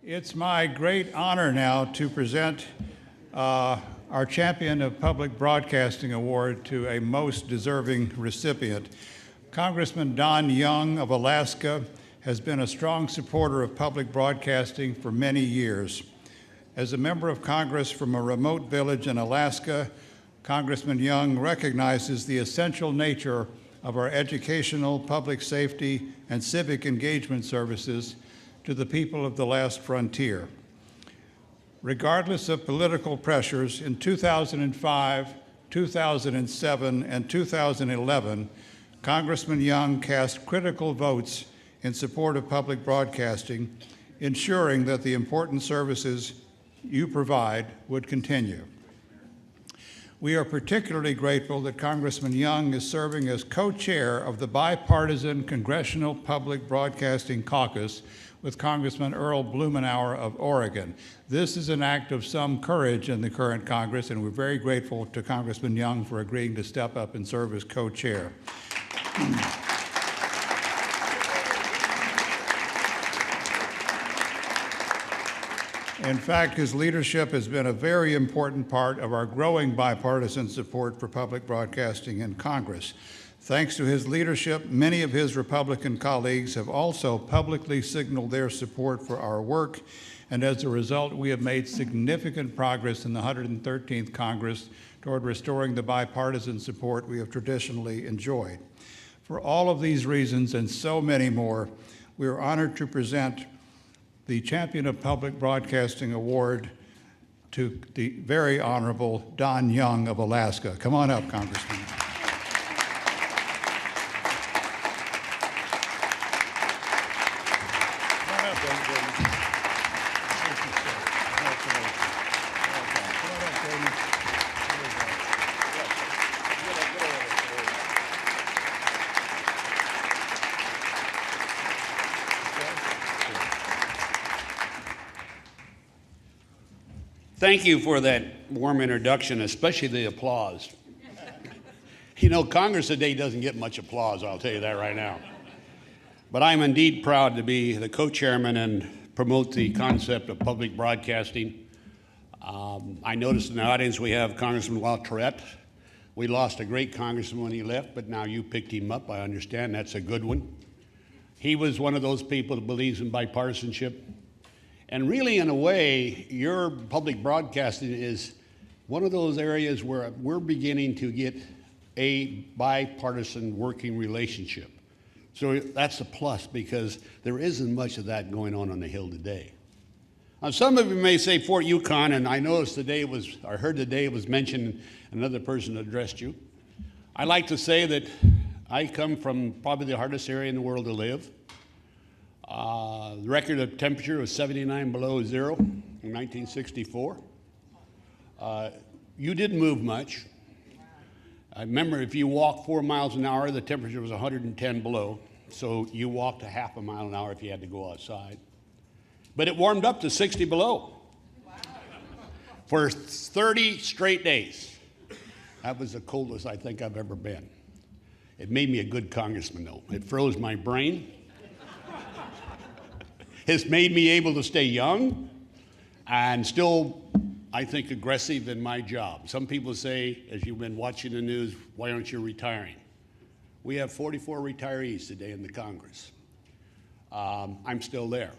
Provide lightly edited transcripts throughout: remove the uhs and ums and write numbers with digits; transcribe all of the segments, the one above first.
It's my great honor now to present our Champion of Public Broadcasting Award to a most deserving recipient. Congressman Don Young of Alaska has been a strong supporter of public broadcasting for many years. As a member of Congress from a remote village in Alaska, Congressman Young recognizes the essential nature of our educational, public safety, and civic engagement services to the people of the last frontier. Regardless of political pressures, in 2005, 2007, and 2011, Congressman Young cast critical votes in support of public broadcasting, ensuring that the important services you provide would continue. We are particularly grateful that Congressman Young is serving as co-chair of the bipartisan Congressional Public Broadcasting Caucus with Congressman Earl Blumenauer of Oregon. This is an act of some courage in the current Congress, and we're very grateful to Congressman Young for agreeing to step up and serve as co-chair. In fact, his leadership has been a very important part of our growing bipartisan support for public broadcasting in Congress. Thanks to his leadership, many of his Republican colleagues have also publicly signaled their support for our work, and as a result, we have made significant progress in the 113th Congress toward restoring the bipartisan support we have traditionally enjoyed. For all of these reasons and so many more, we are honored to present the Champion of Public Broadcasting Award to the very Honorable Don Young of Alaska. Come on up, Congressman. Thank you for that warm introduction, especially the applause. You know, Congress today doesn't get much applause, I'll tell you that right now. But I'm indeed proud to be the co-chairman and promote the concept of public broadcasting. I noticed in the audience we have Congressman Tourette. We lost a great congressman when he left, but now you picked him up. I understand that's a good one. He was one of those people that believes in bipartisanship. And really, in a way, your public broadcasting is one of those areas where we're beginning to get a bipartisan working relationship. So that's a plus because there isn't much of that going on the Hill today. Now, some of you may say Fort Yukon, and I noticed today I heard today it was mentioned, another person addressed you. I like to say that I come from probably the hardest area in the world to live. The record of temperature was 79 below zero in 1964. You didn't move much. I remember if you walked 4 miles an hour, the temperature was 110 below. So you walked a half a mile an hour if you had to go outside. But it warmed up to 60 below for 30 straight days. That was the coldest I think I've ever been. It made me a good congressman, though. It froze my brain. It's made me able to stay young and still, I think, aggressive in my job. Some people say, as you've been watching the news, why aren't you retiring? We have 44 retirees today in the Congress. I'm still there.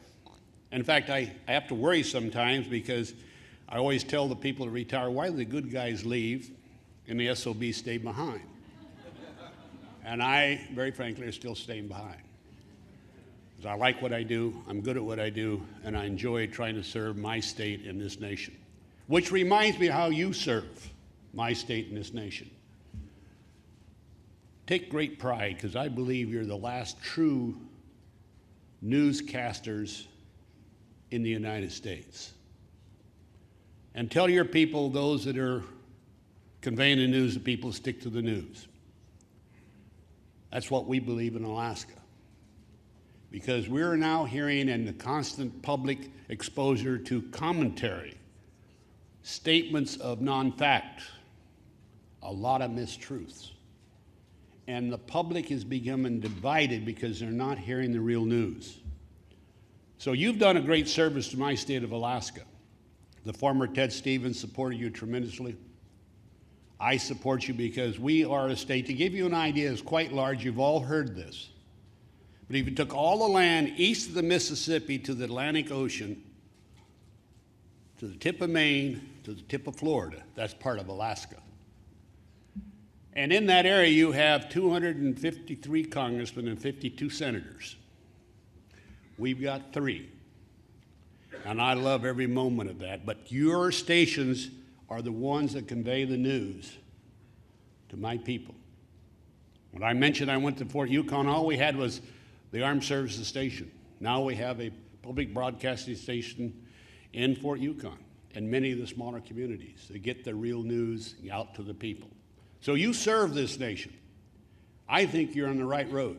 In fact, I have to worry sometimes because I always tell the people to retire, why do the good guys leave and the SOBs stay behind? And I, very frankly, are still staying behind. I like what I do, I'm good at what I do, and I enjoy trying to serve my state in this nation. Which reminds me how you serve my state in this nation. Take great pride, because I believe you're the last true newscasters in the United States. And tell your people, those that are conveying the news to people, stick to the news. That's what we believe in Alaska. Because we're now hearing in the constant public exposure to commentary, statements of non-fact, a lot of mistruths. And the public is becoming divided because they're not hearing the real news. So you've done a great service to my state of Alaska. The former Ted Stevens supported you tremendously. I support you because we are a state, to give you an idea, is quite large. You've all heard this. But if you took all the land east of the Mississippi to the Atlantic Ocean, to the tip of Maine, to the tip of Florida, that's part of Alaska. And in that area, you have 253 congressmen and 52 senators. We've got 3. And I love every moment of that. But your stations are the ones that convey the news to my people. When I mentioned I went to Fort Yukon, all we had was the Armed Services Station. Now we have a public broadcasting station in Fort Yukon and many of the smaller communities to get the real news out to the people. So you serve this nation. I think you're on the right road.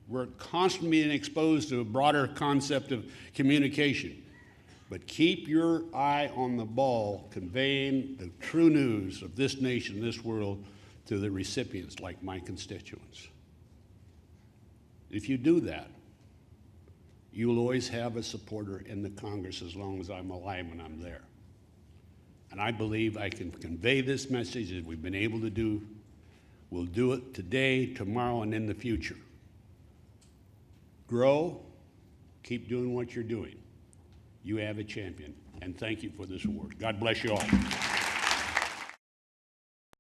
We're constantly being exposed to a broader concept of communication. But keep your eye on the ball, conveying the true news of this nation, this world, to the recipients like my constituents. If you do that, you will always have a supporter in the Congress as long as I'm alive and I'm there. And I believe I can convey this message as we've been able to do. We'll do it today, tomorrow, and in the future. Grow, keep doing what you're doing. You have a champion, and thank you for this award. God bless you all.